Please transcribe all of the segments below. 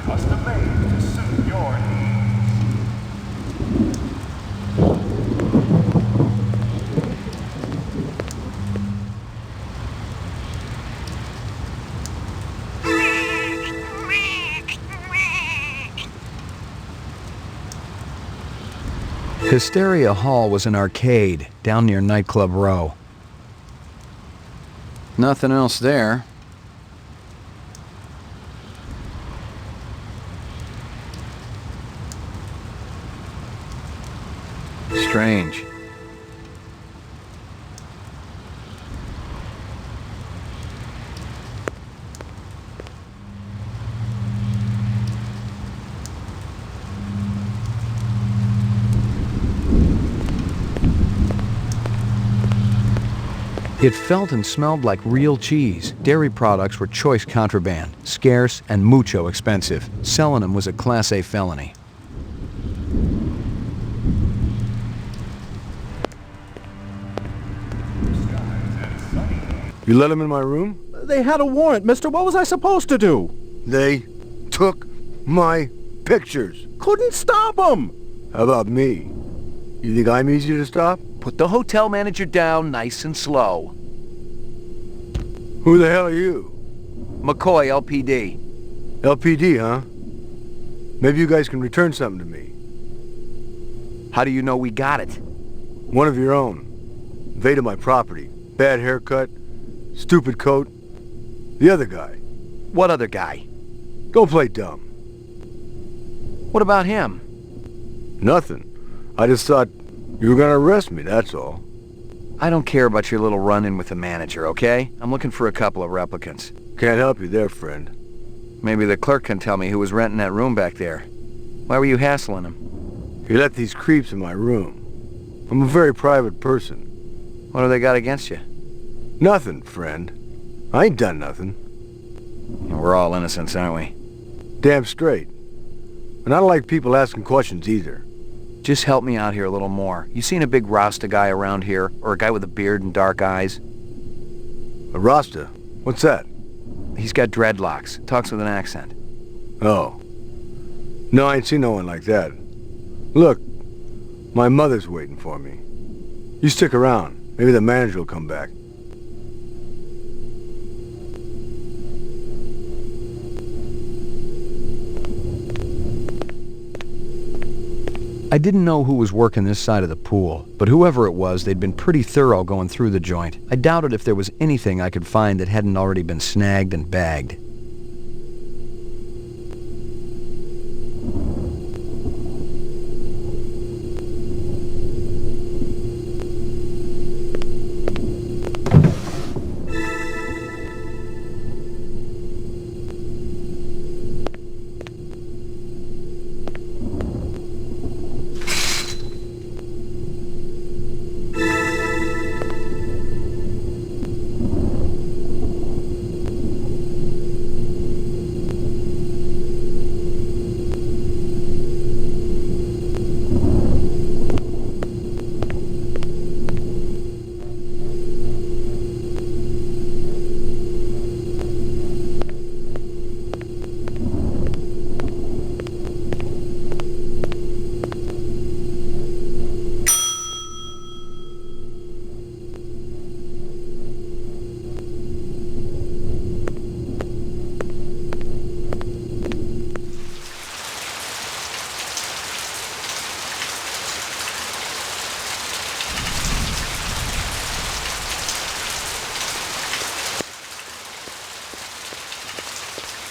custom made to suit your needs. Hysteria Hall was an arcade down near Nightclub Row. Nothing else there. Strange. It felt and smelled like real cheese. Dairy products were choice contraband, scarce and mucho expensive. Selling them was a Class A felony. You let them in my room? They had a warrant, mister. What was I supposed to do? They took my pictures. Couldn't stop them. How about me? You think I'm easy to stop? Put the hotel manager down nice and slow. Who the hell are you? McCoy, LPD. LPD, huh? Maybe you guys can return something to me. How do you know we got it? One of your own. Invaded my property. Bad haircut. Stupid coat. The other guy. What other guy? Don't play dumb. What about him? Nothing. I just thought you were gonna arrest me, that's all. I don't care about your little run-in with the manager, okay? I'm looking for a couple of replicants. Can't help you there, friend. Maybe the clerk can tell me who was renting that room back there. Why were you hassling him? You let these creeps in my room. I'm a very private person. What do they got against you? Nothing, friend. I ain't done nothing. We're all innocents, aren't we? Damn straight. And I don't like people asking questions either. Just help me out here a little more. You seen a big Rasta guy around here? Or a guy with a beard and dark eyes? A Rasta? What's that? He's got dreadlocks. Talks with an accent. Oh. No, I ain't seen no one like that. Look, my mother's waiting for me. You stick around. Maybe the manager will come back. I didn't know who was working this side of the pool, but whoever it was, they'd been pretty thorough going through the joint. I doubted if there was anything I could find that hadn't already been snagged and bagged.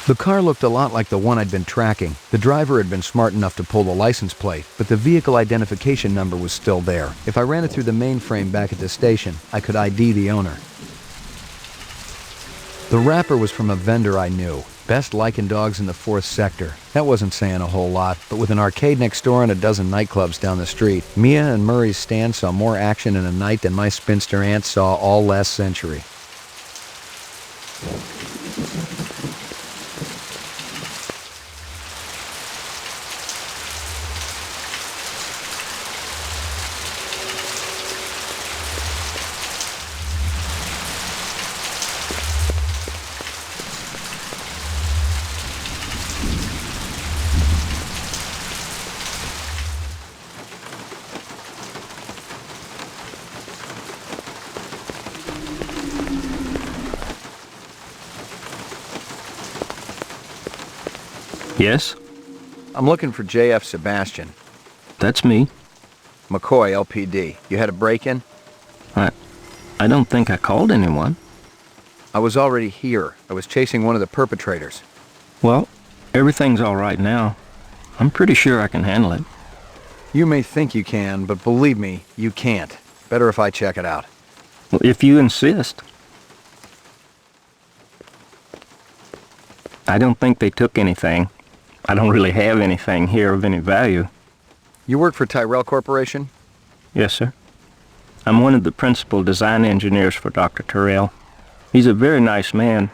The car looked a lot like the one I'd been tracking. The driver had been smart enough to pull the license plate, but the vehicle identification number was still there. If I ran it through the mainframe back at the station, I could ID the owner. The wrapper was from a vendor I knew. Best lichen dogs in the 4th sector. That wasn't saying a whole lot, but with an arcade next door and a dozen nightclubs down the street, Mia and Murray's stand saw more action in a night than my spinster aunt saw all last century. Yes, I'm looking for J.F. Sebastian. that's me. McCoy, LPD. You had a break-in? I don't think I called anyone. I was already here. I was chasing one of the perpetrators. Well, everything's all right now. I'm pretty sure I can handle it. You may think you can, but believe me, you can't. Better if I check it out. Well, if you insist. I don't think they took anything. I don't really have anything here of any value. You work for Tyrell Corporation? Yes, sir. I'm one of the principal design engineers for Dr. Tyrell. He's a very nice man.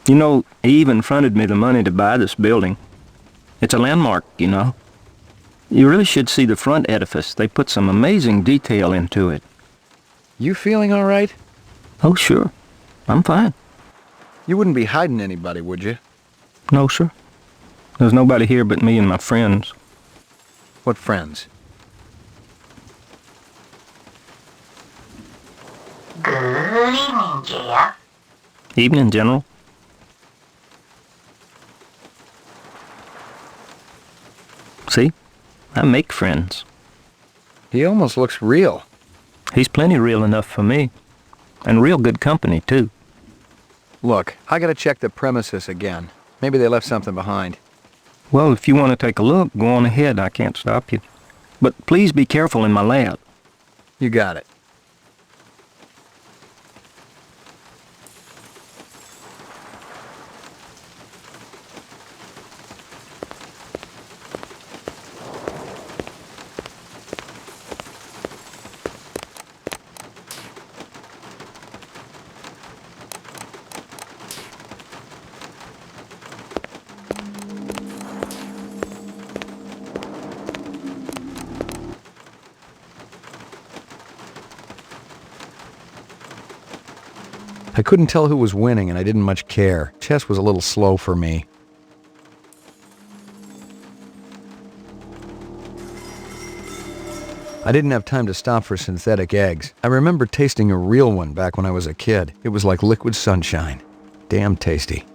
You know, he even fronted me the money to buy this building. It's a landmark, you know. You really should see the front edifice. They put some amazing detail into it. You feeling all right? Oh, sure. I'm fine. You wouldn't be hiding anybody, would you? No, sir. There's nobody here but me and my friends. What friends? Good evening, Jeff. Evening, General. See? I make friends. He almost looks real. He's plenty real enough for me. And real good company, too. Look, I gotta check the premises again. Maybe they left something behind. Well, if you want to take a look, go on ahead. I can't stop you. But please be careful in my lab. You got it. I couldn't tell who was winning, and I didn't much care. Chess was a little slow for me. I didn't have time to stop for synthetic eggs. I remember tasting a real one back when I was a kid. It was like liquid sunshine. Damn tasty.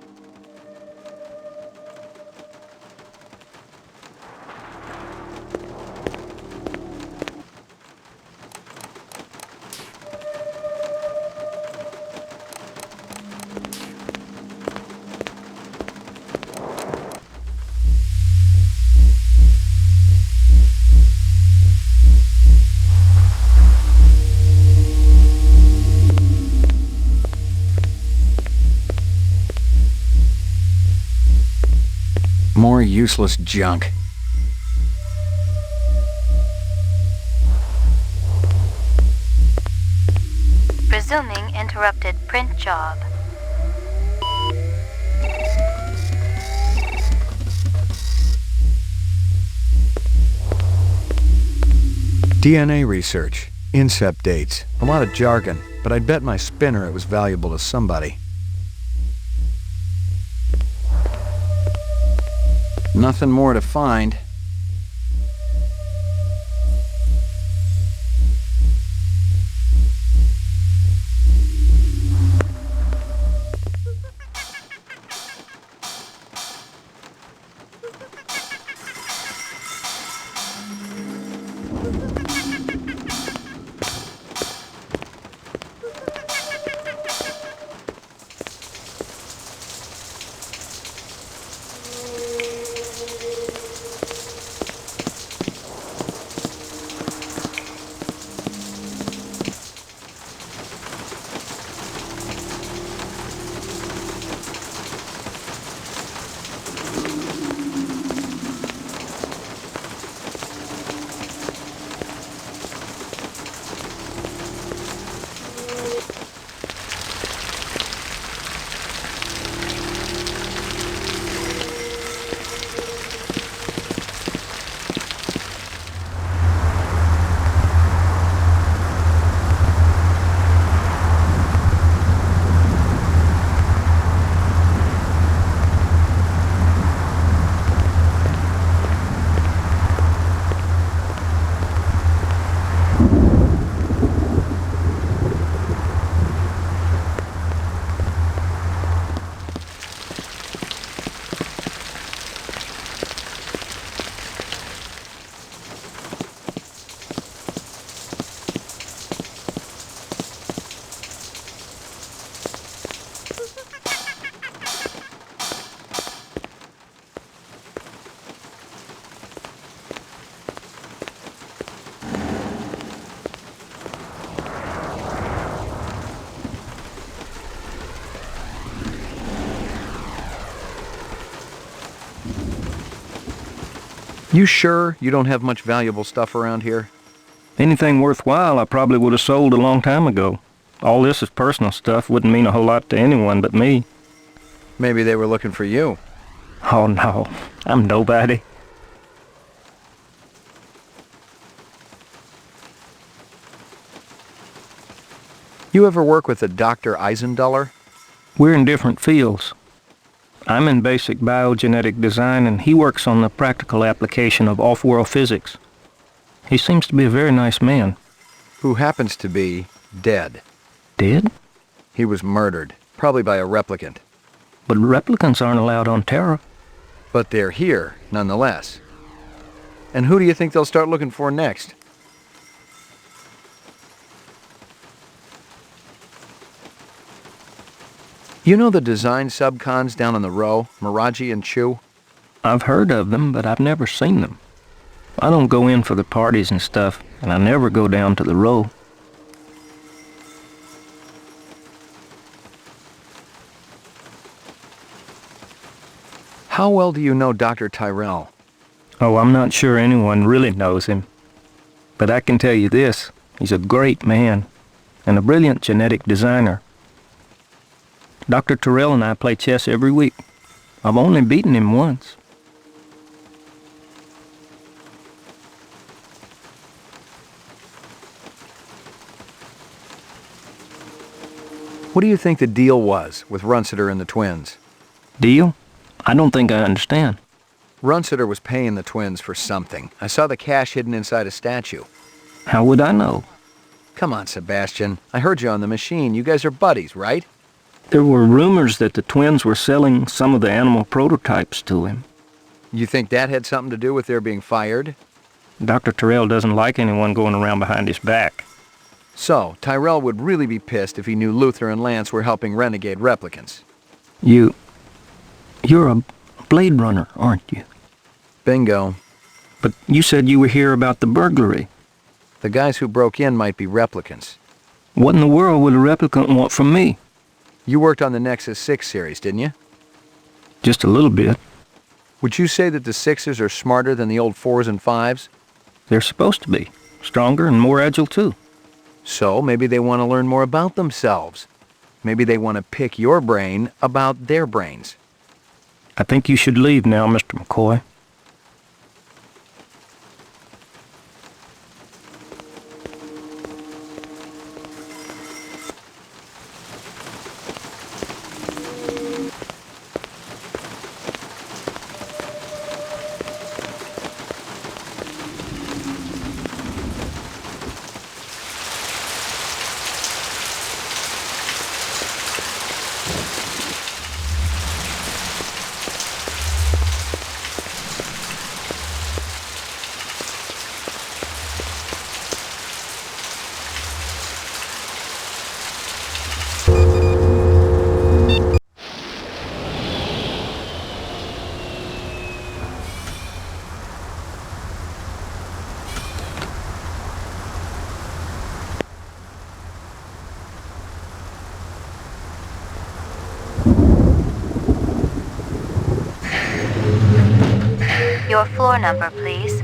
More useless junk. Resuming interrupted print job. DNA research, incept dates, a lot of jargon, but I'd bet my spinner it was valuable to somebody. Nothing more to find. You sure you don't have much valuable stuff around here? Anything worthwhile I probably would have sold a long time ago. All this is personal stuff, wouldn't mean a whole lot to anyone but me. Maybe they were looking for you. Oh no, I'm nobody. You ever work with a Dr. Eisenduller? We're in different fields. I'm in basic biogenetic design and he works on the practical application of off-world physics. He seems to be a very nice man. Who happens to be dead. Dead? He was murdered, probably by a replicant. But replicants aren't allowed on Terra. But they're here, nonetheless. And who do you think they'll start looking for next? You know the design subcons down on the row, Miraji and Chu? I've heard of them, but I've never seen them. I don't go in for the parties and stuff, and I never go down to the row. How well do you know Dr. Tyrell? Oh, I'm not sure anyone really knows him. But I can tell you this, he's a great man, and a brilliant genetic designer. Dr. Tyrell and I play chess every week. I've only beaten him once. What do you think the deal was with Runsiter and the twins? Deal? I don't think I understand. Runsiter was paying the twins for something. I saw the cash hidden inside a statue. How would I know? Come on, Sebastian. I heard you on the machine. You guys are buddies, right? There were rumors that the twins were selling some of the animal prototypes to him. You think that had something to do with their being fired? Dr. Tyrell doesn't like anyone going around behind his back. So, Tyrell would really be pissed if he knew Luther and Lance were helping renegade replicants. You're a Blade Runner, aren't you? Bingo. But you said you were here about the burglary. The guys who broke in might be replicants. What in the world would a replicant want from me? You worked on the Nexus 6 series, didn't you? Just a little bit. Would you say that the 6s are smarter than the old 4s and 5s? They're supposed to be. Stronger and more agile, too. So maybe they want to learn more about themselves. Maybe they want to pick your brain about their brains. I think you should leave now, Mr. McCoy. Your floor number, please.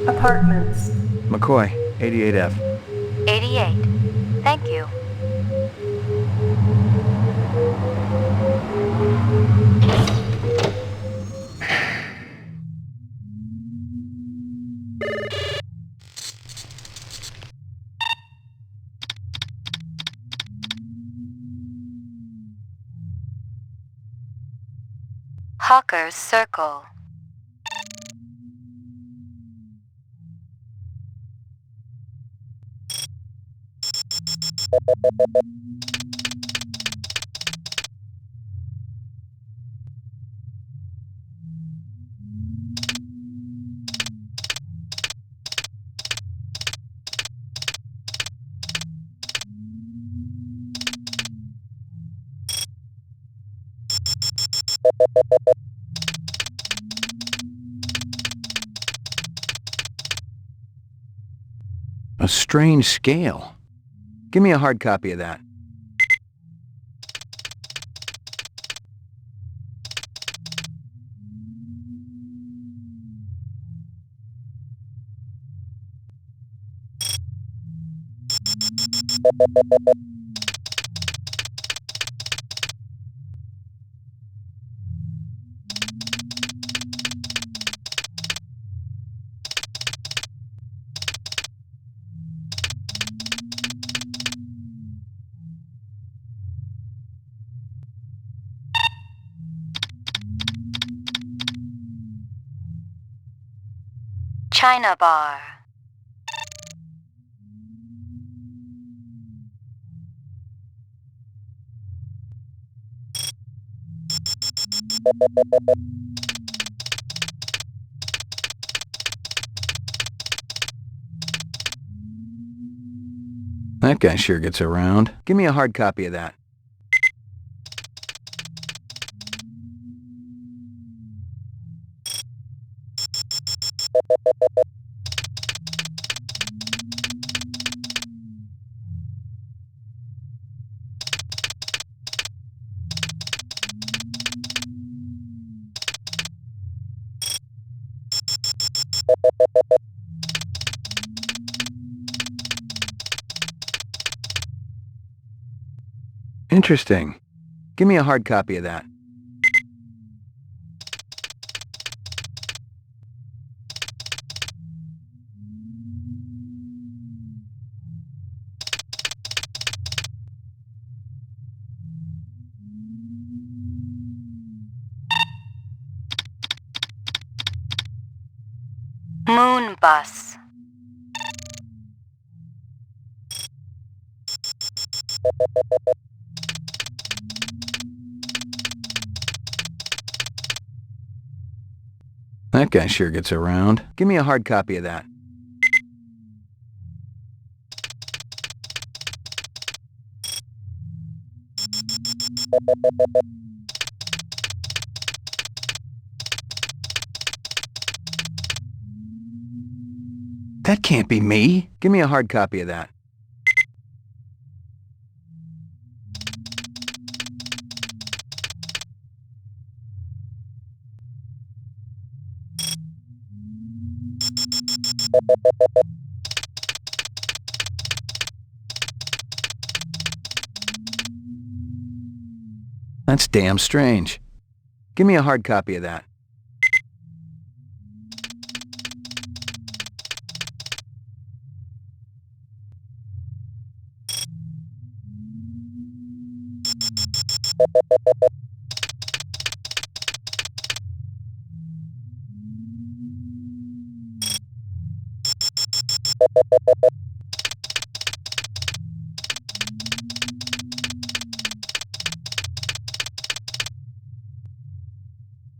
Apartments. McCoy, 88F. 88. Thank you. Hawker's Circle. A strange scale. Give me a hard copy of that. China bar. That guy sure gets around. Give me a hard copy of that. Interesting. Give me a hard copy of that. Moon bus. That guy sure gets around. Give me a hard copy of that. That can't be me. Give me a hard copy of that. That's damn strange. Give me a hard copy of that.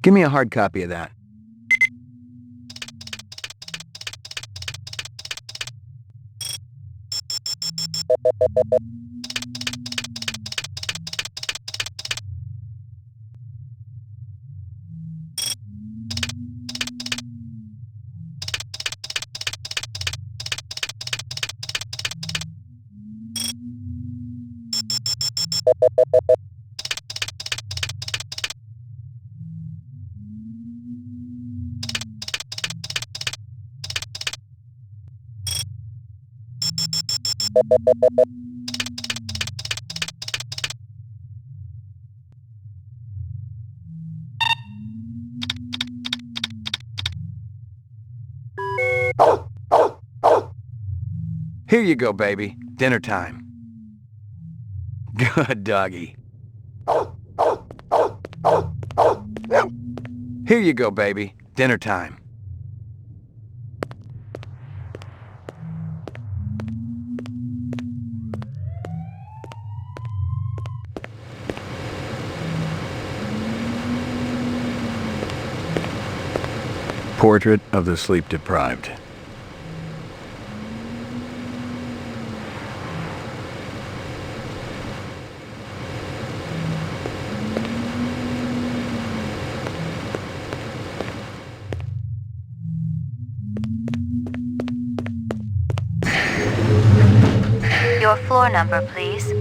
Give me a hard copy of that. Here you go, baby. Dinner time. Good doggy. Here you go, baby. Dinner time. Portrait of the sleep-deprived. Your floor number, please.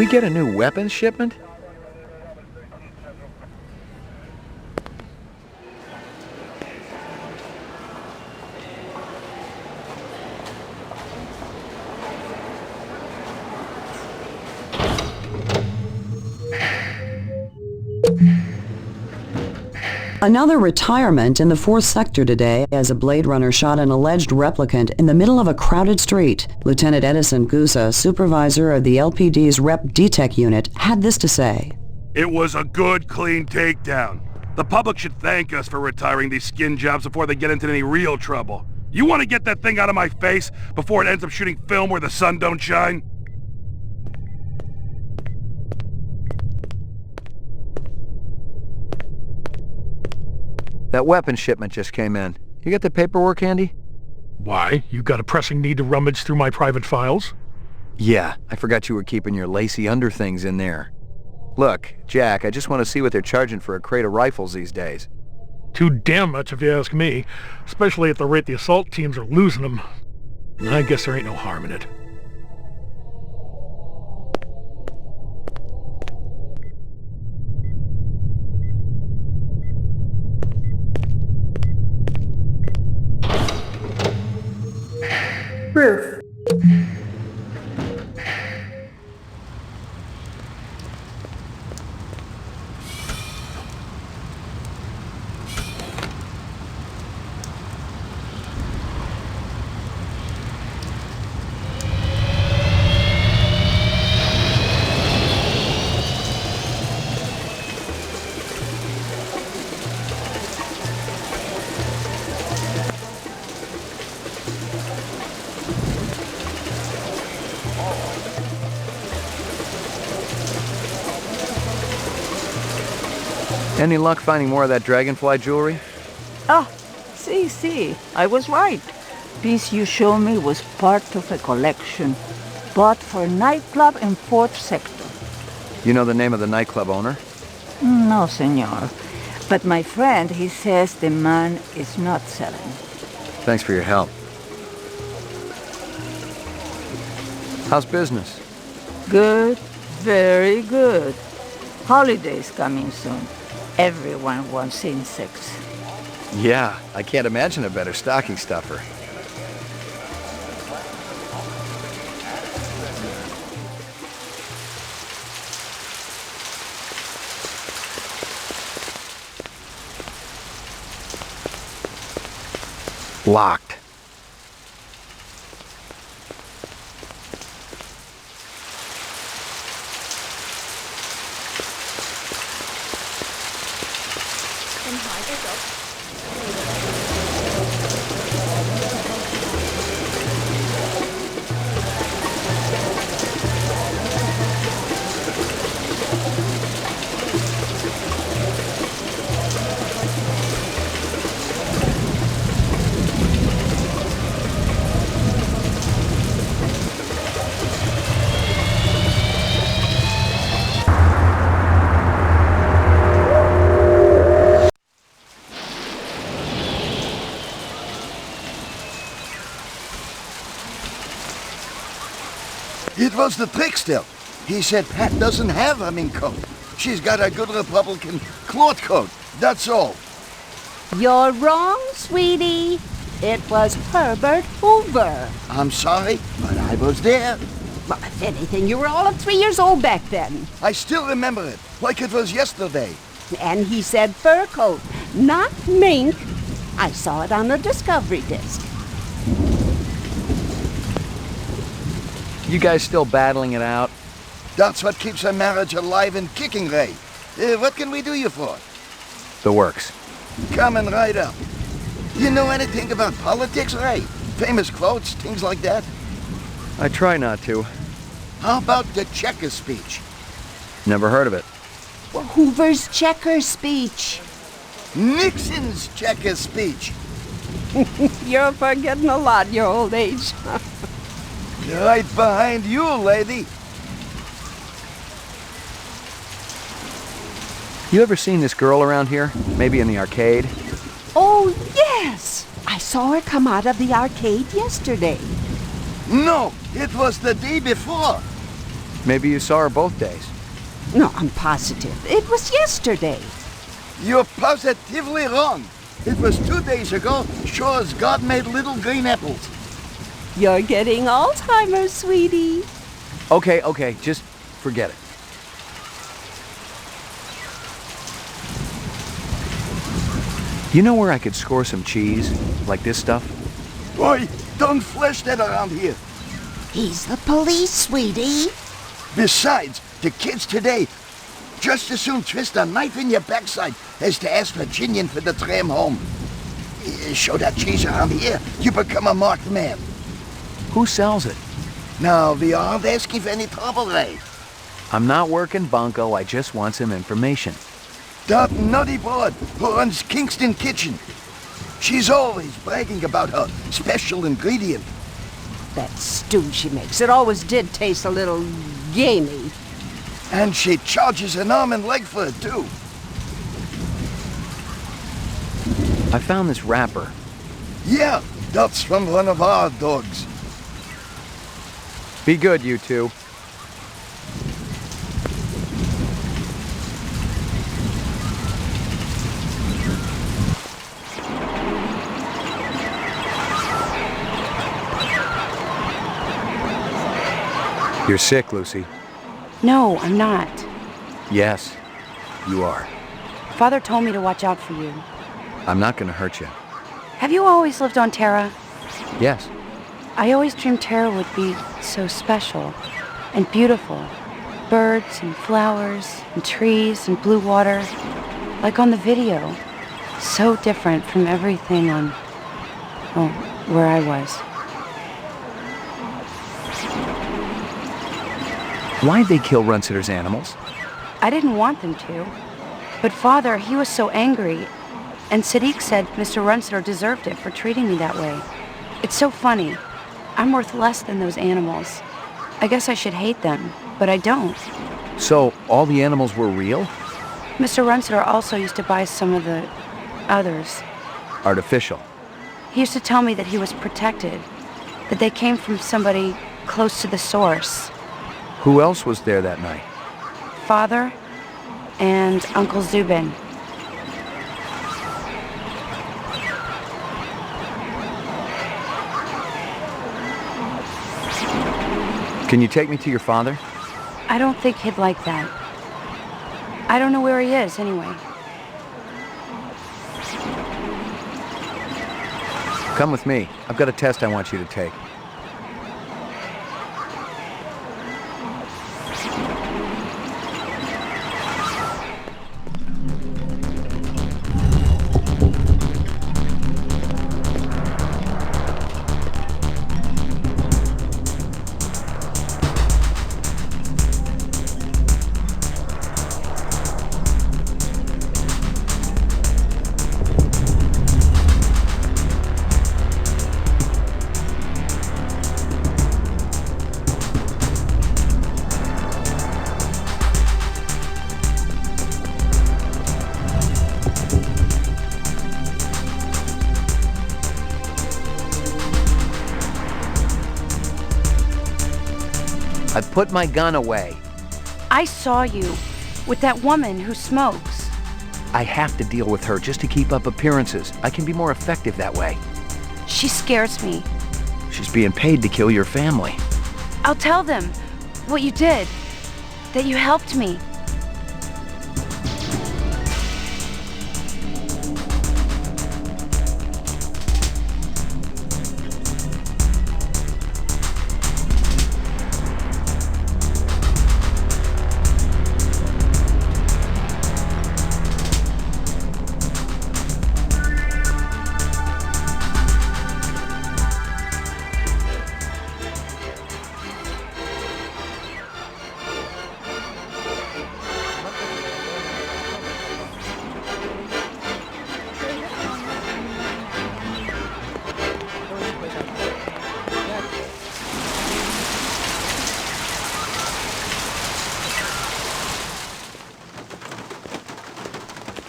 We get a new weapons shipment? Another retirement in the 4th sector today as a Blade Runner shot an alleged replicant in the middle of a crowded street. Lieutenant Edison Gusa, supervisor of the LPD's Rep DTEC unit, had this to say. It was a good, clean takedown. The public should thank us for retiring these skin jobs before they get into any real trouble. You want to get that thing out of my face before it ends up shooting film where the sun don't shine? That weapons shipment just came in. You got the paperwork handy? Why? You got a pressing need to rummage through my private files? Yeah, I forgot you were keeping your lacy underthings in there. Look, Jack, I just want to see what they're charging for a crate of rifles these days. Too damn much if you ask me, especially at the rate the assault teams are losing them. I guess there ain't no harm in it. Roof. Any luck finding more of that dragonfly jewelry? Ah, see, I was right. Piece you show me was part of a collection bought for a nightclub in 4th sector. You know the name of the nightclub owner? No, senor. But my friend, he says the man is not selling. Thanks for your help. How's business? Good, very good. Holidays coming soon. Everyone wants insects. Yeah, I can't imagine a better stocking stuffer. Locked. It was the trickster. He said Pat doesn't have a mink coat. She's got a good Republican cloth coat. That's all. You're wrong, sweetie. It was Herbert Hoover. I'm sorry, but I was there. Well, if anything, you were all of 3 years old back then. I still remember it, like it was yesterday. And he said fur coat, not mink. I saw it on the Discovery disc. You guys still battling it out? That's what keeps a marriage alive and kicking, Ray. What can we do you for? The works. Coming right up. You know anything about politics, Ray? Famous quotes, things like that? I try not to. How about the Checker speech? Never heard of it. Well, Hoover's checker speech. Nixon's Checker speech. You're forgetting a lot, your old age. Right behind you, lady. You ever seen this girl around here? Maybe in the arcade? Oh, yes! I saw her come out of the arcade yesterday. No, it was the day before. Maybe you saw her both days. No, I'm positive. It was yesterday. You're positively wrong. It was 2 days ago, sure as God made little green apples. You're getting Alzheimer's, sweetie. Okay, just forget it. You know where I could score some cheese? Like this stuff? Boy, don't flash that around here. He's the police, sweetie. Besides, the kids today just as soon twist a knife in your backside as to ask Virginian for the tram home. Show that cheese around here, you become a marked man. Who sells it? Now, we aren't asking for any trouble, Ray. I'm not working bunco, I just want some information. That nutty broad who runs Kingston Kitchen. She's always bragging about her special ingredient. That stew she makes, it always did taste a little gamey. And she charges an arm and leg for it, too. I found this wrapper. Yeah, that's from one of our dogs. Be good, you two. You're sick, Lucy. No, I'm not. Yes, you are. Father told me to watch out for you. I'm not gonna hurt you. Have you always lived on Terra? Yes. I always dreamed Terra would be so special and beautiful. Birds and flowers and trees and blue water, like on the video. So different from everything on, well, where I was. Why'd they kill Runsitter's animals? I didn't want them to. But Father, he was so angry. And Sadiq said Mr. Runsiter deserved it for treating me that way. It's so funny. I'm worth less than those animals. I guess I should hate them, but I don't. So, all the animals were real? Mr. Runsiter also used to buy some of the others. Artificial. He used to tell me that he was protected, that they came from somebody close to the source. Who else was there that night? Father and Uncle Zubin. Can you take me to your father? I don't think he'd like that. I don't know where he is, anyway. Come with me. I've got a test I want you to take. I put my gun away. I saw you with that woman who smokes. I have to deal with her just to keep up appearances. I can be more effective that way. She scares me. She's being paid to kill your family. I'll tell them what you did, that you helped me.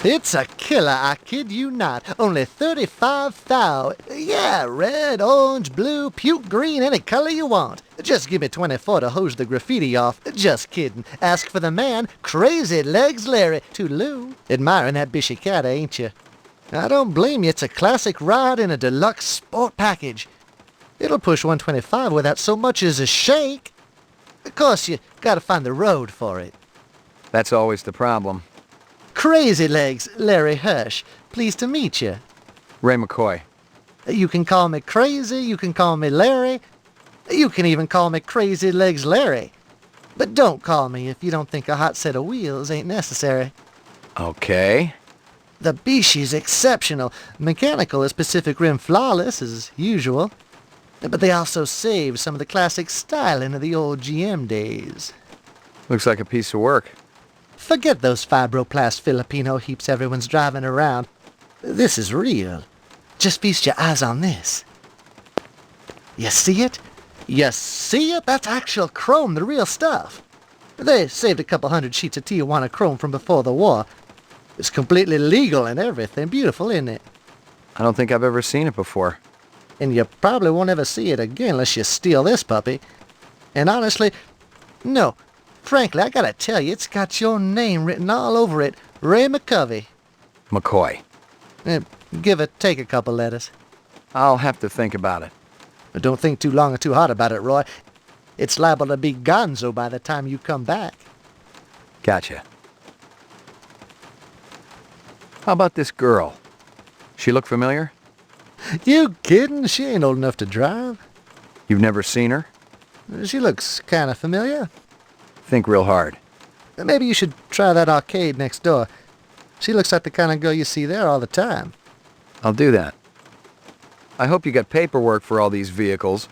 It's a killer, I kid you not. Only 35 thou. Yeah, red, orange, blue, puke green, any color you want. Just give me 24 to hose the graffiti off. Just kidding. Ask for the man, Crazy Legs Larry. Toodaloo. Admiring that bishy cat, ain't you? I don't blame you. It's a classic ride in a deluxe sport package. It'll push 125 without so much as a shake. Of course, you gotta find the road for it. That's always the problem. Crazy Legs Larry Hirsch. Pleased to meet you. Ray McCoy. You can call me Crazy, you can call me Larry, you can even call me Crazy Legs Larry. But don't call me if you don't think a hot set of wheels ain't necessary. Okay. The Bishi's exceptional. Mechanical is Pacific Rim flawless, as usual. But they also save some of the classic styling of the old GM days. Looks like a piece of work. Forget those fibroplast Filipino heaps everyone's driving around. This is real. Just feast your eyes on this. You see it? You see it? That's actual chrome, the real stuff. They saved a couple hundred sheets of Tijuana chrome from before the war. It's completely legal and everything. Beautiful, isn't it? I don't think I've ever seen it before. And you probably won't ever see it again unless you steal this puppy. And honestly, no. Frankly, I gotta tell you, it's got your name written all over it. Ray McCovey. McCoy. Give it, take a couple letters. I'll have to think about it. But don't think too long or too hard about it, Roy. It's liable to be gonzo by the time you come back. Gotcha. How about this girl? She look familiar? You kidding? She ain't old enough to drive. You've never seen her? She looks kind of familiar. Think real hard. Maybe you should try that arcade next door. She looks like the kind of girl you see there all the time. I'll do that. I hope you got paperwork for all these vehicles.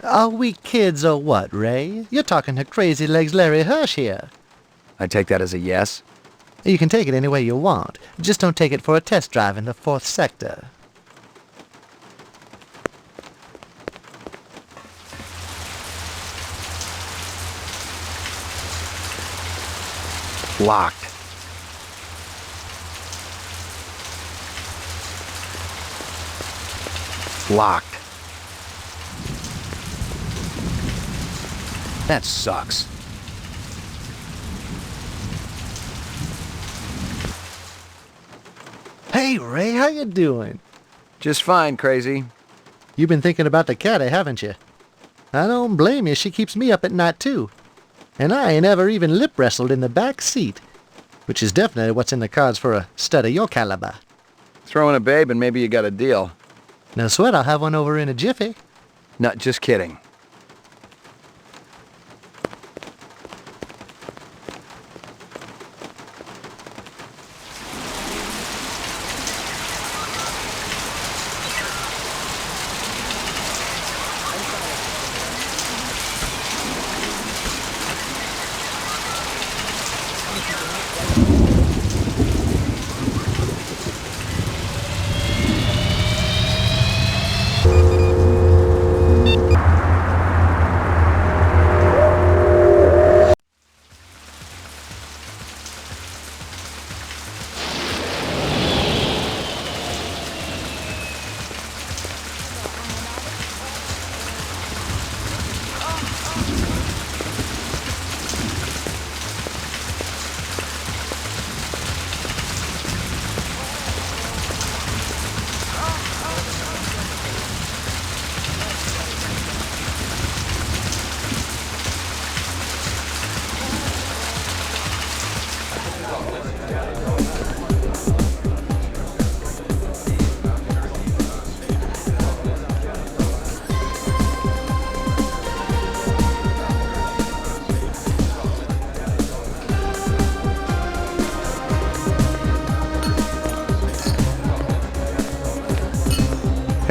Are we kids or what, Ray? You're talking to Crazy Legs Larry Hirsch here. I take that as a yes? You can take it any way you want. Just don't take it for a test drive in the 4th sector. Locked. Locked. That sucks. Hey, Ray, how you doing? Just fine, Crazy. You've been thinking about the caddy, haven't you? I don't blame you. She keeps me up at night, too. And I ain't ever even lip wrestled in the back seat, which is definitely what's in the cards for a stud of your caliber. Throw in a babe and maybe you got a deal. No sweat, I'll have one over in a jiffy. Not just kidding.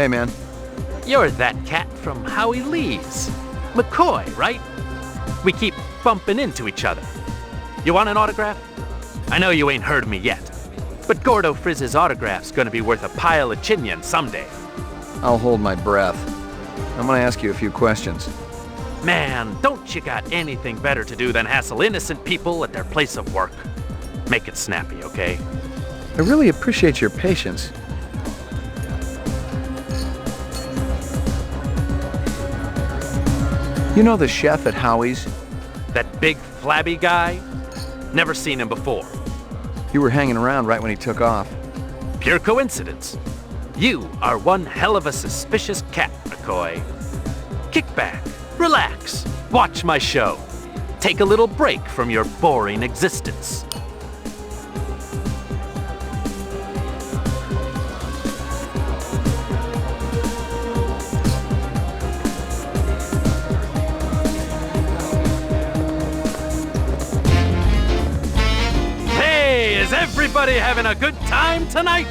Hey, man. You're that cat from Howie Lee's. McCoy, right? We keep bumping into each other. You want an autograph? I know you ain't heard of me yet, but Gordo Frizz's autograph's gonna be worth a pile of chinion someday. I'll hold my breath. I'm gonna ask you a few questions. Man, don't you got anything better to do than hassle innocent people at their place of work? Make it snappy, okay? I really appreciate your patience. You know the chef at Howie's? That big flabby guy? Never seen him before. You were hanging around right when he took off. Pure coincidence. You are one hell of a suspicious cat, McCoy. Kick back, relax, watch my show. Take a little break from your boring existence. Hey, is everybody having a good time tonight?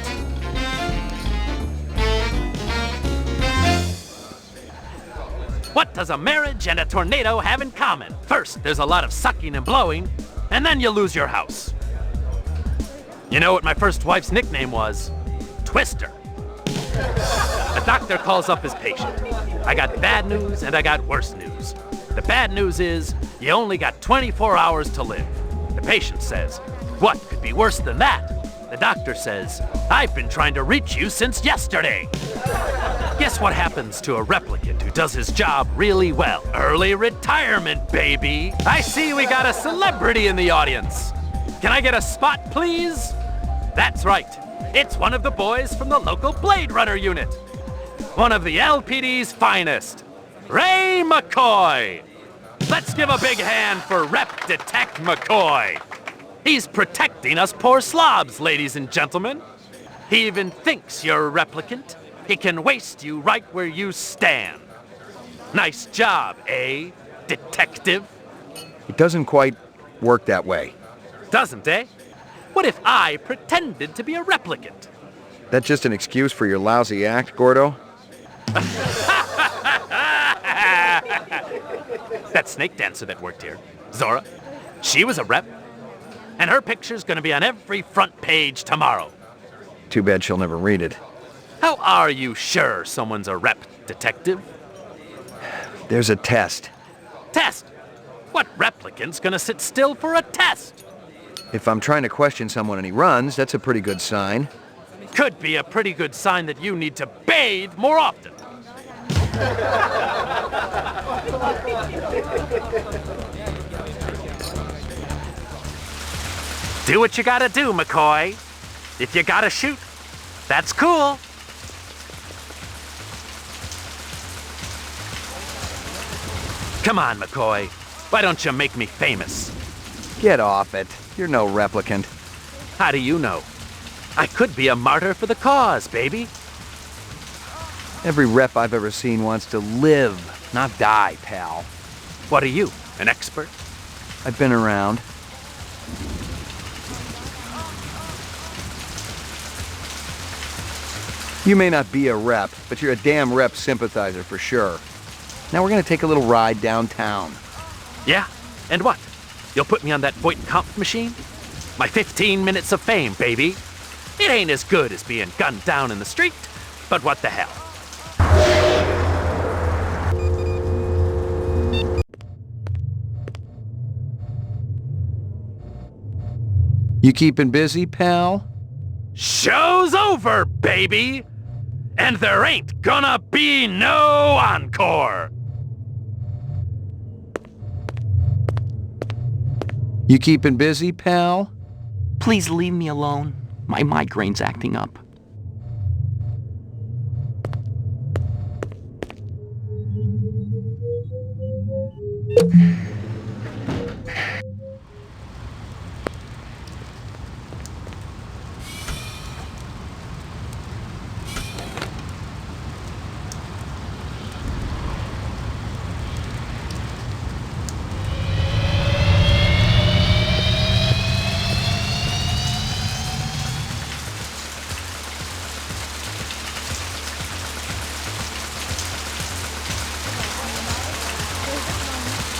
What does a marriage and a tornado have in common? First, there's a lot of sucking and blowing, and then you lose your house. You know what my first wife's nickname was? Twister. A doctor calls up his patient. I got bad news and I got worse news. The bad news is you only got 24 hours to live. The patient says, what could be worse than that? The doctor says, I've been trying to reach you since yesterday. Guess what happens to a replicant who does his job really well? Early retirement, baby. I see we got a celebrity in the audience. Can I get a spot, please? That's right. It's one of the boys from the local Blade Runner unit. One of the LPD's finest, Ray McCoy. Let's give a big hand for Rep Detect McCoy. He's protecting us poor slobs, ladies and gentlemen. He even thinks you're a replicant. He can waste you right where you stand. Nice job, eh, detective? It doesn't quite work that way. Doesn't, eh? What if I pretended to be a replicant? That's just an excuse for your lousy act, Gordo? That snake dancer that worked here, Zora, she was a rep. And her picture's gonna be on every front page tomorrow. Too bad she'll never read it. How are you sure someone's a rep, detective? There's a test. Test? What replicant's gonna sit still for a test? If I'm trying to question someone and he runs, that's a pretty good sign. Could be a pretty good sign that you need to bathe more often. Do what you gotta do, McCoy. If you gotta shoot, that's cool. Come on, McCoy. Why don't you make me famous? Get off it. You're no replicant. How do you know? I could be a martyr for the cause, baby. Every rep I've ever seen wants to live, not die, pal. What are you, an expert? I've been around. You may not be a rep, but you're a damn rep sympathizer for sure. Now we're gonna take a little ride downtown. Yeah? And what? You'll put me on that Voight Kampf machine? My 15 minutes of fame, baby. It ain't as good as being gunned down in the street, but what the hell? You keeping busy, pal? Show's over, baby! And there ain't gonna be no encore! You keeping busy, pal? Please leave me alone. My migraine's acting up.